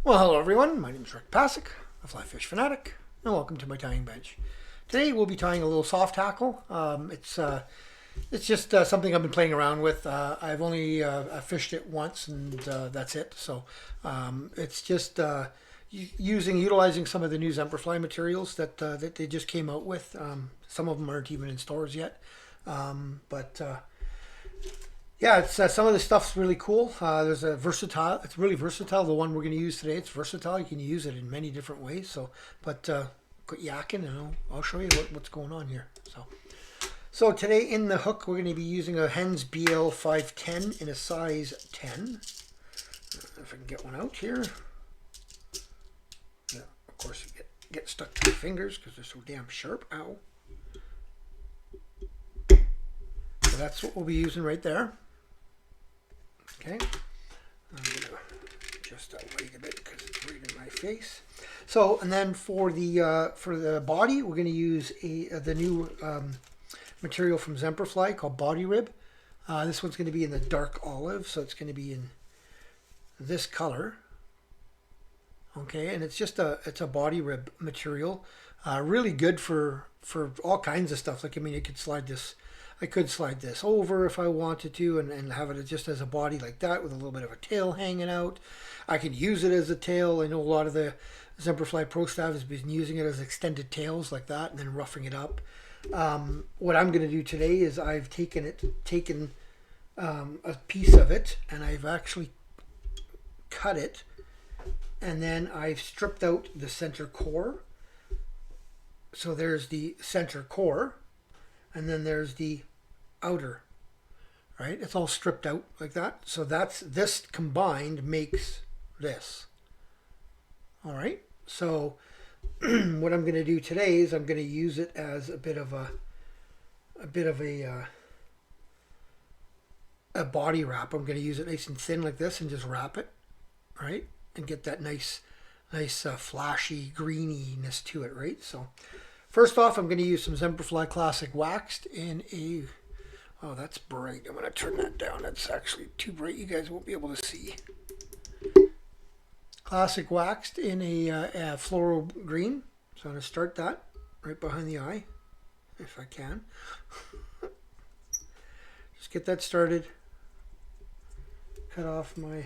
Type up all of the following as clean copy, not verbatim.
Well, hello everyone. My name is Passek, a FlyFish Fanatic, and welcome to my tying bench. Today we'll be tying a little soft hackle. It's just something I've been playing around with. I've only fished it once, and that's it. So it's just utilizing some of the new Semperfli materials that they just came out with. Some of them aren't even in stores yet, but yeah, it's some of the stuff's really cool. There's a versatile. It's really versatile. The one we're going to use today, it's versatile. You can use it in many different ways. So, but quit yakking, and I'll show you what's going on here. So today in the hook, we're going to be using a Hends BL 510 in a size 10. If I can get one out here. Yeah, of course you get stuck to your fingers because they're so damn sharp. Ow. So that's what we'll be using right there. Okay, I'm going to adjust that light a bit because it's right in my face. So, and then for the body, we're going to use the new material from Semperfli called Body Rib. This one's going to be in the dark olive, so it's going to be in this color. Okay, and it's a body rib material, really good for all kinds of stuff. Like, I mean, you could slide this. I could slide this over if I wanted to and have it just as a body like that with a little bit of a tail hanging out. I could use it as a tail. I know a lot of the Semperfli Pro staff has been using it as extended tails like that and then roughing it up. What I'm going to do today is I've taken a piece of it and I've actually cut it, and then I've stripped out the center core. So there's the center core. And then there's the outer, right? It's all stripped out like that. So this combined makes this. All right. So what I'm going to do today is I'm going to use it as a bit of a body wrap. I'm going to use it nice and thin like this and just wrap it, right? And get that nice flashy greeniness to it, right? So first off, I'm going to use some Semperfli Classic waxed in a... Oh, that's bright. I'm going to turn that down. That's actually too bright. You guys won't be able to see. Classic waxed in a floral green. So I'm going to start that right behind the eye, if I can. Just get that started. Cut off my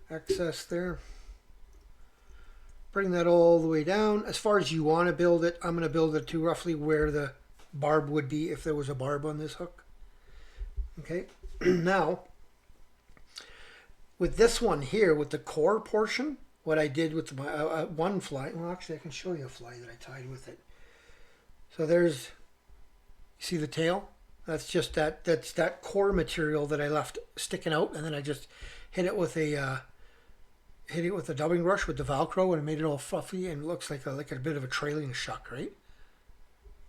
excess there. Bring that all the way down. As far as you want to build it, I'm going to build it to roughly where the barb would be if there was a barb on this hook. Okay, now with this one here, with the core portion, what I did with my one fly, well actually I can show you a fly that I tied with it. So there's, you see the tail? That's just that's that core material that I left sticking out, and then I just hit it with a dubbing brush with the Velcro, and it made it all fluffy and looks like a bit of a trailing shuck, right?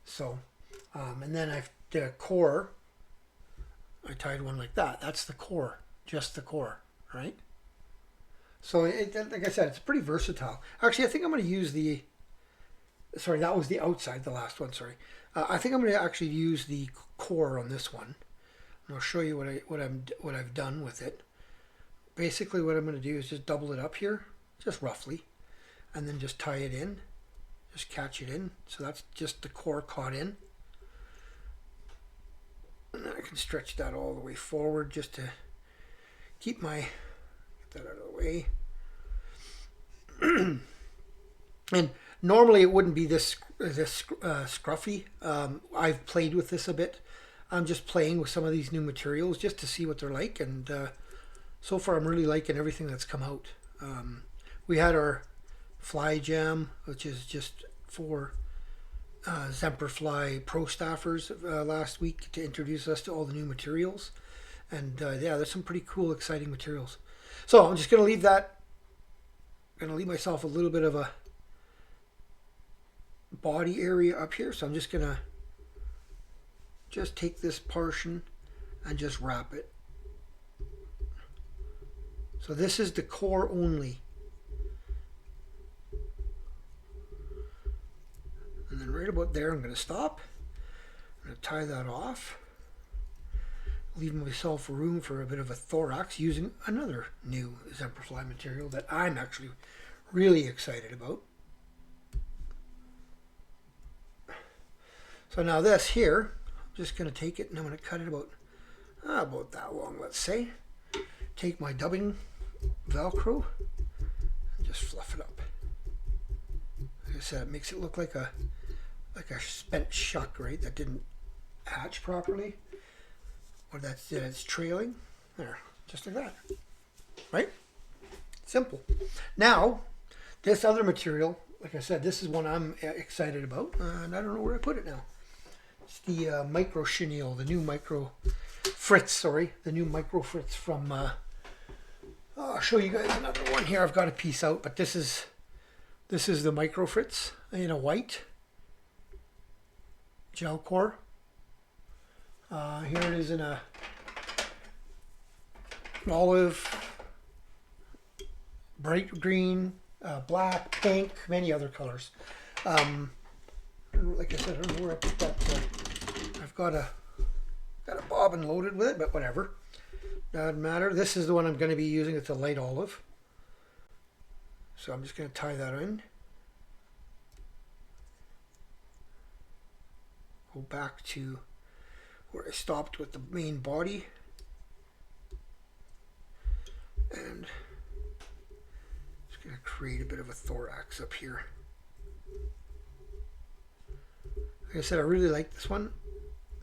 So, and then the core, I tied one like that. That's the core, just the core, right? So, like I said, it's pretty versatile. Actually, I think I'm going to use sorry, that was the outside, the last one, sorry. I think I'm going to actually use the core on this one. And I'll show you what I've done with it. Basically what I'm going to do is just double it up here, just roughly, and then just tie it in, just catch it in. So that's just the core caught in. And then I can stretch that all the way forward just to keep get that out of the way. And normally it wouldn't be this scruffy. I've played with this a bit. I'm just playing with some of these new materials just to see what they're like, and so far I'm really liking everything that's come out. We had our Fly Jam, which is just for Semperfli Pro staffers last week to introduce us to all the new materials. And yeah, there's some pretty cool, exciting materials. So I'm just going to leave that. I'm going to leave myself a little bit of a body area up here. So I'm just going to take this portion and just wrap it. So this is the core only. And then right about there, I'm going to stop. I'm going to tie that off. leaving myself room for a bit of a thorax using another new Semperfli material that I'm actually really excited about. So now this here, I'm just going to take it and I'm going to cut it about that long, let's say. Take my dubbing Velcro and just fluff it up. Like I said, it makes it look like a spent shuck, right? That didn't hatch properly, or that's it's trailing. There, just like that, right? Simple. Now, this other material, like I said, this is one I'm excited about, and I don't know where I put it now. It's the micro chenille, the new micro fritz. Sorry, the new micro fritz from. I'll show you guys another one here. I've got a piece out, but this is the micro fritz in a white gel core. Here it is in an olive, bright green, black, pink, many other colors. Like I said, I don't know where I put that. I've got a bobbin loaded with it, but whatever. Doesn't matter. This is the one I'm going to be using. It's a light olive. So I'm just going to tie that in. Go back to where I stopped with the main body. And just going to create a bit of a thorax up here. Like I said, I really like this one.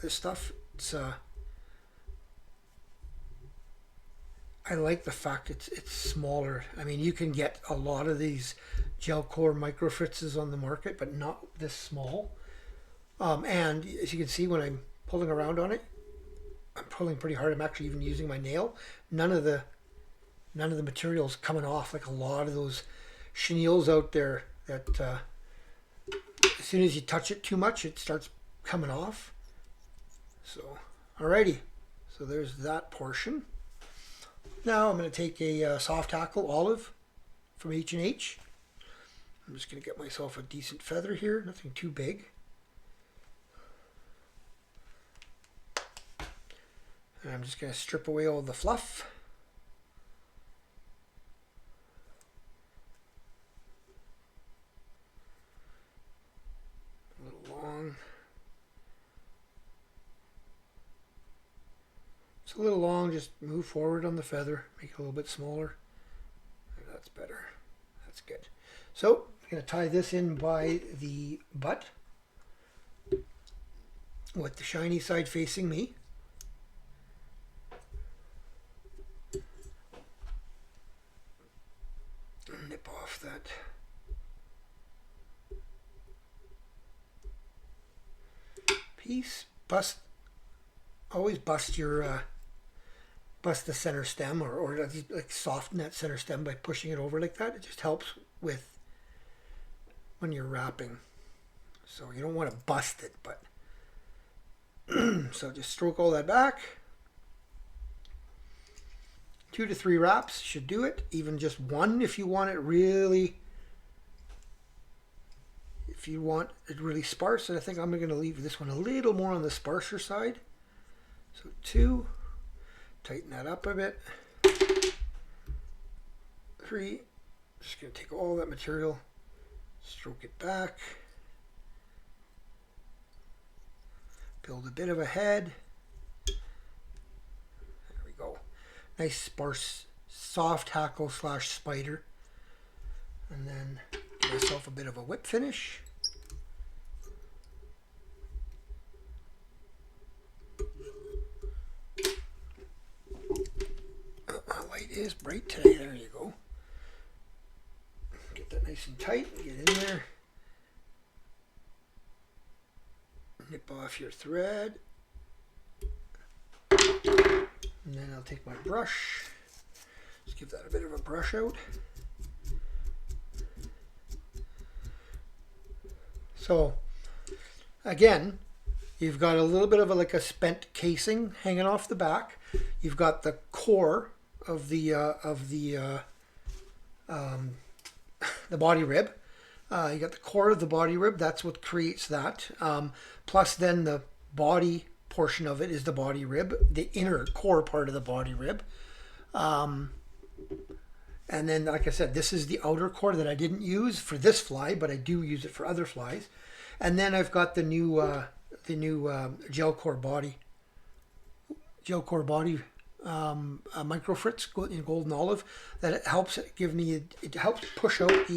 This stuff. It's I like the fact it's smaller. I mean, you can get a lot of these gel core micro fritzes on the market, but not this small. And as you can see, when I'm pulling around on it, I'm pulling pretty hard. I'm actually even using my nail. None of the material's coming off like a lot of those chenilles out there that as soon as you touch it too much, it starts coming off. So, alrighty. So there's that portion. Now I'm going to take a soft hackle olive from H&H. I'm just going to get myself a decent feather here, nothing too big. And I'm just going to strip away all the fluff. A little long. It's a little long, just move forward on the feather, make it a little bit smaller. That's better. That's good. So I'm going to tie this in by the butt with the shiny side facing me. Nip off that. Piece. Always bust your bust the center stem, or like soften that center stem by pushing it over like that. It just helps with when you're wrapping. So you don't want to bust it, but so just stroke all that back. 2 to 3 wraps should do it. Even just one if you want it really. If you want it really sparse, and I think I'm going to leave this one a little more on the sparser side. So 2. Tighten that up a bit. 3. Just going to take all that material, stroke it back, build a bit of a head. There we go. Nice sparse, soft hackle / spider. And then give myself a bit of a whip finish. Light is bright today. There you go. Get that nice and tight. Get in there. Nip off your thread. And then I'll take my brush. Just give that a bit of a brush out. So, again, you've got a little bit of like a spent casing hanging off the back. You've got the core of the body rib. You got the core of the body rib. That's what creates that. Plus, then the body portion of it is the body rib, the inner core part of the body rib. And then, like I said, this is the outer core that I didn't use for this fly, but I do use it for other flies. And then I've got the new gel core body micro fritz in golden olive, that it helps it helps push out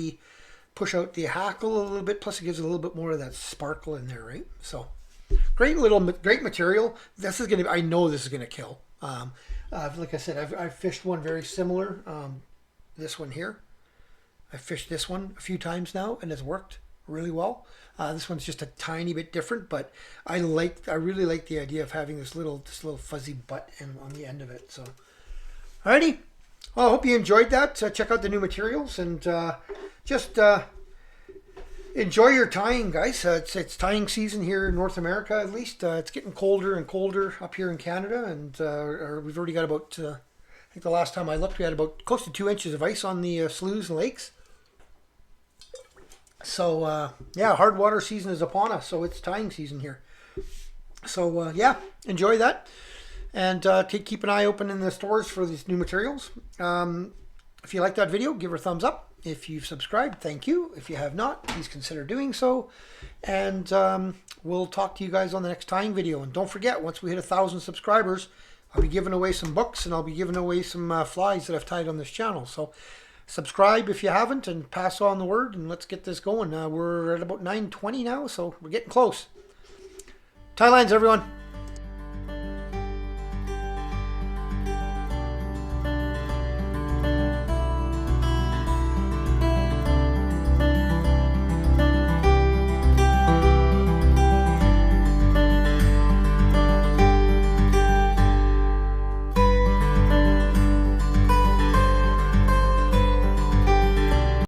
the hackle a little bit. Plus, it gives it a little bit more of that sparkle in there, right? So great material. This is I know this is gonna kill. Like I said, I've fished one very similar. This one here, I fished this one a few times now, and it's worked really well. This one's just a tiny bit different, but I really like the idea of having this little fuzzy butt on the end of it. So, alrighty. Well, I hope you enjoyed that. Check out the new materials and just enjoy your tying, guys. It's tying season here in North America, at least. It's getting colder and colder up here in Canada, and we've already got about. I think the last time I looked, we had about close to 2 inches of ice on the sloughs and lakes. So, yeah, hard water season is upon us, so it's tying season here. So, yeah, enjoy that. And keep an eye open in the stores for these new materials. If you like that video, give her a thumbs up. If you've subscribed, thank you. If you have not, please consider doing so. And we'll talk to you guys on the next tying video. And don't forget, once we hit 1,000 subscribers, I'll be giving away some books, and I'll be giving away some flies that I've tied on this channel. So subscribe if you haven't, and pass on the word, and let's get this going. We're at about 9:20 now, so we're getting close. Tie lines, everyone.